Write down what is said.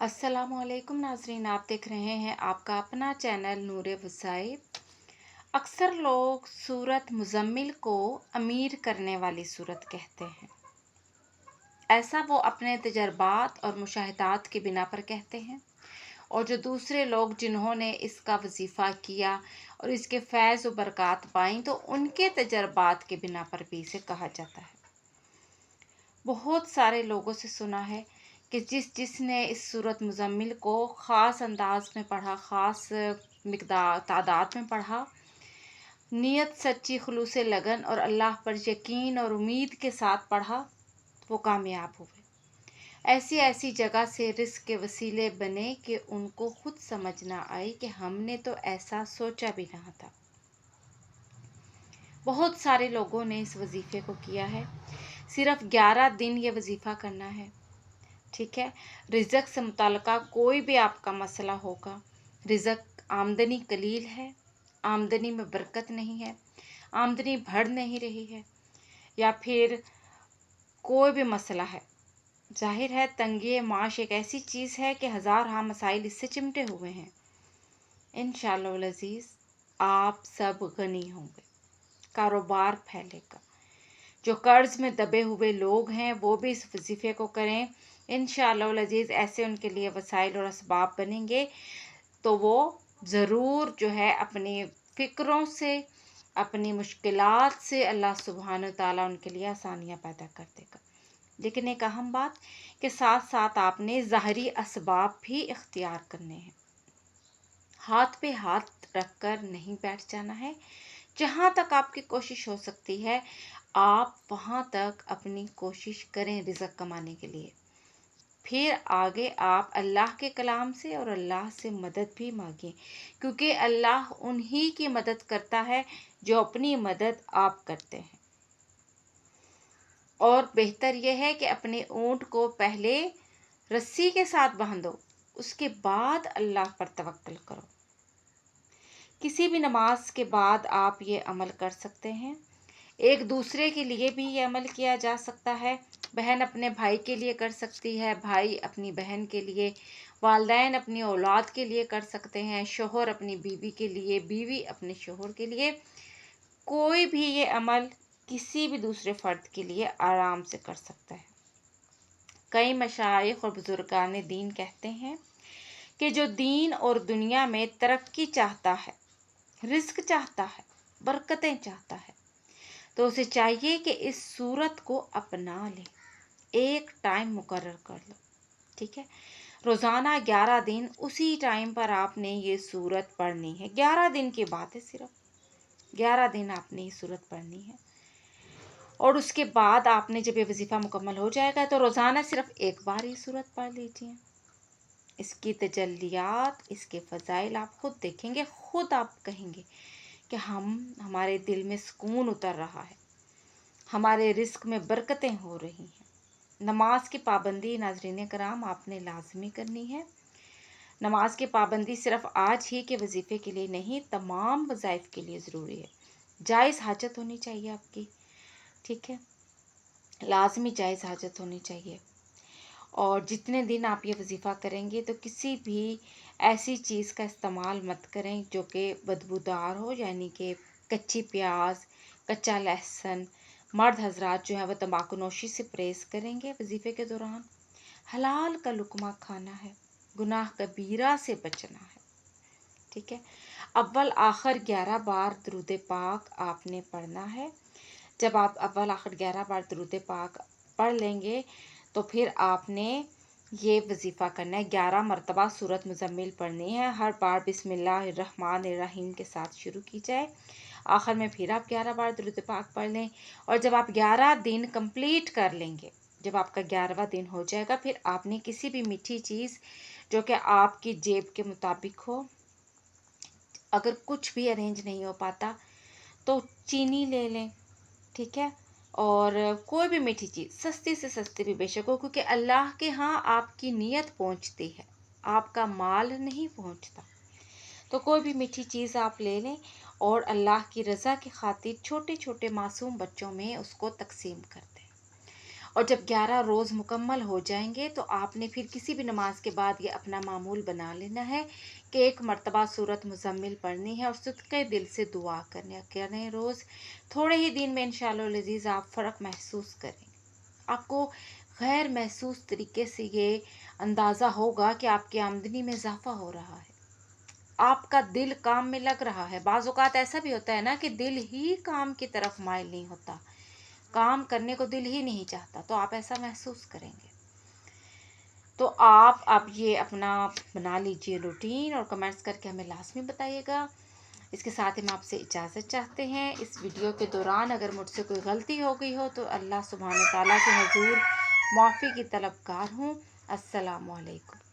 अस्सलाम वालेकुम नाजरीन, आप देख रहे हैं आपका अपना चैनल नूरे वसाइल। अक्सर लोग सूरत मुज़म्मिल को अमीर करने वाली सूरत कहते हैं। ऐसा वो अपने तजर्बात और मुशाहिदात की बिना पर कहते हैं, और जो दूसरे लोग जिन्होंने इसका वजीफ़ा किया और इसके फैज़ व बरक़ात पाई तो उनके तजर्बात के बिना पर भी इसे कहा जाता है। बहुत सारे लोगों से सुना है कि जिसने इस सूरत मुज़म्मिल को ख़ास अंदाज में पढ़ा, ख़ास मिक़दार तादाद में पढ़ा, नियत सच्ची खुलूस लगन और अल्लाह पर यकीन और उम्मीद के साथ पढ़ा, वो कामयाब हुए। ऐसी ऐसी जगह से रिज़्क़ के वसीले बने कि उनको खुद समझ ना आई कि हमने तो ऐसा सोचा भी नहीं था। बहुत सारे लोगों ने इस वजीफ़े को किया है। सिर्फ 11 दिन ये वजीफ़ा करना है, ठीक है। रिज़्क़ से मुताल्लिक़ कोई भी आपका मसला होगा, रिज़्क़ आमदनी कलील है, आमदनी में बरकत नहीं है, आमदनी बढ़ नहीं रही है, या फिर कोई भी मसला है, जाहिर है तंगी माश एक ऐसी चीज़ है कि हज़ार हाँ मसाइल इससे चिमटे हुए हैं। इंशाअल्लाह अज़ीज़ आप सब गनी होंगे, कारोबार फैलेगा। जो कर्ज में दबे हुए लोग हैं वो भी इस वजीफ़े को करें, इंशाअल्लाह अज़ीज़ ऐसे उनके लिए वसाइल और असबाब बनेंगे तो वो ज़रूर जो है अपनी फ़िक्रों से, अपनी मुश्किलात से अल्लाह सुब्हान व तआला उनके लिए आसानियाँ पैदा कर देगा। लेकिन एक अहम बात कि साथ साथ आपने ज़ाहरी असबाब भी इख्तियार करने हैं। हाथ पे हाथ रख कर नहीं बैठ जाना है। जहाँ तक आपकी कोशिश हो सकती है आप वहाँ तक अपनी कोशिश करें रिज़्क़ कमाने के लिए। फिर आगे आप अल्लाह के कलाम से और अल्लाह से मदद भी मांगें, क्योंकि अल्लाह उन्हीं की मदद करता है जो अपनी मदद आप करते हैं। और बेहतर यह है कि अपने ऊँट को पहले रस्सी के साथ बांधो, उसके बाद अल्लाह पर तवक्कुल करो। किसी भी नमाज के बाद आप ये अमल कर सकते हैं। एक दूसरे के लिए भी ये अमल किया जा सकता है। बहन अपने भाई के लिए कर सकती है, भाई अपनी बहन के लिए, वालिदैन अपनी औलाद के लिए कर सकते हैं, शोहर अपनी बीवी के लिए, बीवी अपने शोहर के लिए। कोई भी ये अमल किसी भी दूसरे फ़र्द के लिए आराम से कर सकता है। कई मशाइख और बुजुर्गान दीन कहते हैं कि जो दीन और दुनिया में तरक्की चाहता है, रिज़्क़ चाहता है, बरकतें चाहता है, तो उसे चाहिए कि इस सूरत को अपना ले। एक टाइम मुकर्रर कर लो, ठीक है। रोज़ाना 11 दिन उसी टाइम पर आपने ये सूरत पढ़नी है। 11 दिन की बात है, सिर्फ 11 दिन आपने ये सूरत पढ़नी है। और उसके बाद आपने जब ये वजीफ़ा मुकम्मल हो जाएगा तो रोज़ाना सिर्फ एक बार ये सूरत पढ़ लीजिए। इसकी तजल्लियात, इसके फ़ज़ाइल आप खुद देखेंगे, खुद आप कहेंगे कि हमारे दिल में सुकून उतर रहा है, हमारे रिज़्क़ में बरकतें हो रही हैं। नमाज की पाबंदी नाज़रीन कराम आपने लाज़मी करनी है। नमाज की पाबंदी सिर्फ आज ही के वजीफ़े के लिए नहीं, तमाम वज़ाइफ के लिए ज़रूरी है। जायज़ हाजत होनी चाहिए आपकी, ठीक है, लाज़मी जायज़ हाजत होनी चाहिए। और जितने दिन आप ये वजीफ़ा करेंगे तो किसी भी ऐसी चीज़ का इस्तेमाल मत करें जो कि बदबूदार हो, यानी कि कच्ची प्याज, कच्चा लहसुन। मर्द हजरात जो है वह तंबाकू नोशी से परहेज़ करेंगे वजीफ़े के दौरान। हलाल का लुक़मा खाना है, गुनाह कबीरा से बचना है, ठीक है। अव्वल आखिर 11 बार दरूद पाक आपने पढ़ना है। जब आप अव्वल आखिर 11 बार दरूद पाक पढ़ लेंगे तो फिर आपने ये वजीफ़ा करना है। 11 मरतबा सूरत मुज़म्मिल पढ़नी है। हर बार बिस्मिल्लाहिर्रहमानिर्रहीम के साथ शुरू की जाए, आखिर में फिर आप 11 बार दरूद पाक पढ़ लें। और जब आप 11 दिन कंप्लीट कर लेंगे, जब आपका 11वां दिन हो जाएगा, फिर आपने किसी भी मीठी चीज़ जो कि आपकी जेब के मुताबिक हो, अगर कुछ भी अरेंज नहीं हो पाता तो चीनी ले लें, ठीक है। और कोई भी मीठी चीज़ सस्ती से सस्ती भी बेशक हो, क्योंकि अल्लाह के यहाँ आपकी नीयत पहुँचती है, आपका माल नहीं पहुँचता। तो कोई भी मीठी चीज़ आप ले लें और अल्लाह की रज़ा की खातिर छोटे छोटे मासूम बच्चों में उसको तकसीम कर दें। اور جب 11 روز مکمل ہو جائیں گے تو آپ نے پھر کسی بھی نماز کے بعد یہ اپنا معمول بنا لینا ہے کہ 1 مرتبہ سورۃ مزمل پڑھنی ہے اور صدقے دل سے دعا کریں روز۔ تھوڑے ہی دن میں انشاءاللہ العزیز آپ فرق محسوس کریں گے۔ آپ کو غیر محسوس طریقے سے یہ اندازہ ہوگا کہ آپ کی آمدنی میں اضافہ ہو رہا ہے، آپ کا دل کام میں لگ رہا ہے۔ بعض اوقات ایسا بھی ہوتا ہے نا کہ دل ہی کام کی طرف مائل نہیں ہوتا، کام کرنے کو دل ہی نہیں چاہتا، تو آپ ایسا محسوس کریں گے۔ تو آپ اب یہ اپنا بنا لیجئے روٹین اور کمنٹس کر کے ہمیں لازمی بتائیے گا۔ اس کے ساتھ ہم آپ سے اجازت چاہتے ہیں۔ اس ویڈیو کے دوران اگر مجھ سے کوئی غلطی ہو گئی ہو تو اللہ سبحانہ تعالیٰ کے حضور معافی کی طلبگار ہوں۔ السلام علیکم۔